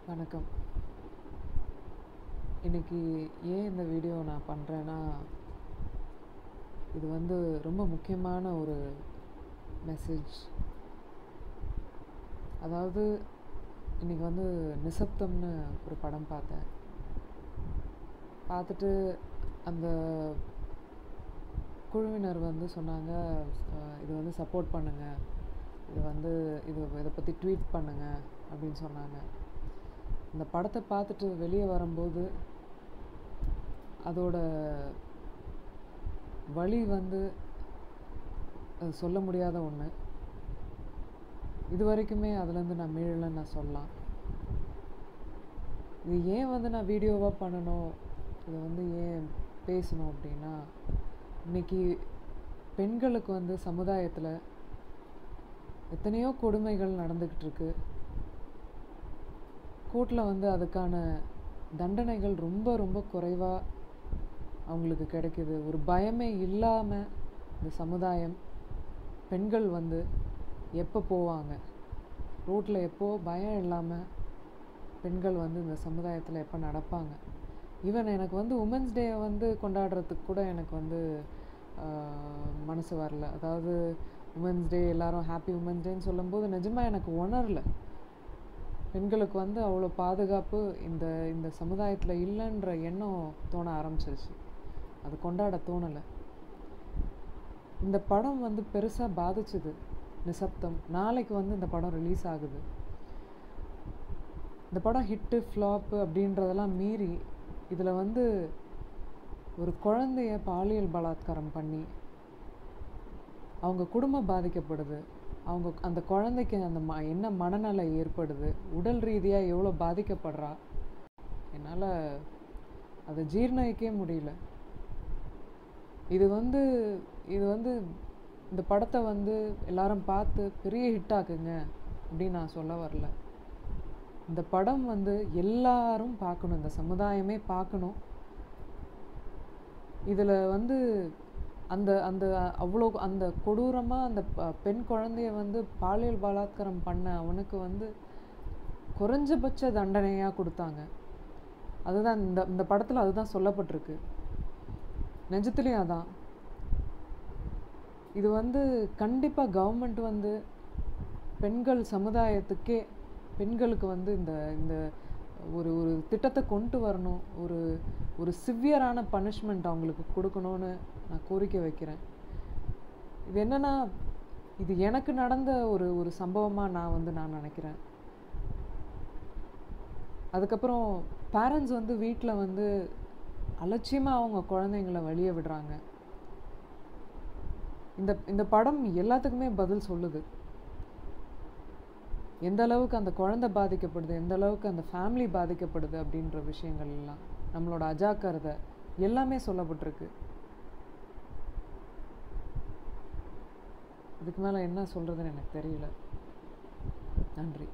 வணக்கம். இன்னைக்கு ஏன் இந்த வீடியோ நான் பண்ணுறேன்னா, இது ரொம்ப முக்கியமான ஒரு மெசேஜ். அதாவது இன்னைக்கு நிசப்தம்னு ஒரு படம் பார்த்தேன். பார்த்துட்டு அந்த குழுவினர் சொன்னாங்க, இது சப்போர்ட் பண்ணுங்க, இதை பற்றி ட்வீட் பண்ணுங்க அப்படின்னு சொன்னாங்க. இந்த படத்தை பார்த்துட்டு வெளியே வரும்போது அதோட வழி அது சொல்ல முடியாத ஒன்று. இது வரைக்குமே அதுலேருந்து நான் மீளலைன்னு நான் சொல்லலாம். இது ஏன் நான் வீடியோவாக பண்ணணும், இதை ஏன் பேசணும் அப்படின்னா, இன்றைக்கி பெண்களுக்கு சமுதாயத்தில் எத்தனையோ கொடுமைகள் நடந்துக்கிட்டு இருக்கு. கோர்ட்டில் அதுக்கான தண்டனைகள் ரொம்ப ரொம்ப குறைவாக அவங்களுக்கு கிடைக்குது. ஒரு பயமே இல்லாமல் இந்த சமுதாயம், பெண்கள் எப்போ போவாங்க ரோட்டில், எப்போ பயம் இல்லாமல் பெண்கள் இந்த சமுதாயத்தில் எப்போ நடப்பாங்க. ஈவன் எனக்கு உமன்ஸ் டே கொண்டாடுறதுக்கு கூட எனக்கு மனசு வரல. அதாவது உமன்ஸ் டே எல்லாரும் ஹாப்பி உமன்ஸ் டேன்னு சொல்லும்போது நிஜமாக எனக்கு உணரலை. பெண்களுக்கு அவ்வளோ பாதுகாப்பு இந்த சமுதாயத்தில் இல்லைன்ற எண்ணம் தோண ஆரம்பிச்சிருச்சு. அது கொண்டாட தோணலை. இந்த படம் பெருசாக பாதிச்சுது. நிசப்தம் நாளைக்கு இந்த படம் ரிலீஸ் ஆகுது. இந்த படம் ஹிட்டு ஃப்ளாப்பு அப்படின்றதெல்லாம் மீறி இதில் ஒரு குழந்தைய பாலியல் பலாத்காரம் பண்ணி அவங்க குடும்பம் பாதிக்கப்படுது. அந்த குழந்தைக்கு என்ன மனநல ஏற்படுது, உடல் ரீதியாக எவ்வளோ பாதிக்கப்படுறா, என்னால் அதை ஜீர்ணிக்கவே முடியல. இது இந்த படத்தை எல்லாரும் பார்த்து பெரிய ஹிட் ஆக்குங்க அப்படின்னு நான் சொல்ல வரல. இந்த படம் எல்லாரும் பார்க்கணும், இந்த சமுதாயமே பார்க்கணும். இதில் அந்த அந்த அவ்வளோ அந்த கொடூரமாக அந்த பெண் குழந்தைய பாலியல் பலாத்காரம் பண்ண அவனுக்கு குறைஞ்சபட்ச தண்டனையாக கொடுத்தாங்க. அதுதான் இந்த படத்தில் அதுதான் சொல்லப்பட்டிருக்கு. நிஜத்துலேயும் அதான். இது கண்டிப்பாக கவர்மெண்ட் பெண்கள் சமுதாயத்துக்கே, பெண்களுக்கு இந்த இந்த ஒரு ஒரு திட்டத்தை கொண்டு வரணும். ஒரு சிவியரான பனிஷ்மெண்ட் அவங்களுக்கு கொடுக்கணும்னு நான் கோரிக்கை வைக்கிறேன். இது என்னென்னா, இது எனக்கு நடந்த ஒரு சம்பவமாக நான் நினைக்கிறேன். அதுக்கப்புறம் பேரண்ட்ஸ் வீட்டில் அலட்சியமாக அவங்க குழந்தைங்களை வெளியே விடுறாங்க. இந்த படம் எல்லாத்துக்குமே பதில் சொல்லுது. எந்த அளவுக்கு அந்த குழந்தை பாதிக்கப்படுது, எந்த அளவுக்கு அந்த ஃபேமிலி பாதிக்கப்படுது அப்படின்ற விஷயங்கள் எல்லாம், நம்மளோட அஜாக்கிரதை எல்லாமே சொல்லப்பட்டிருக்கு. இதுக்கு மேலே என்ன சொல்கிறதுன்னு எனக்கு தெரியல. நன்றி.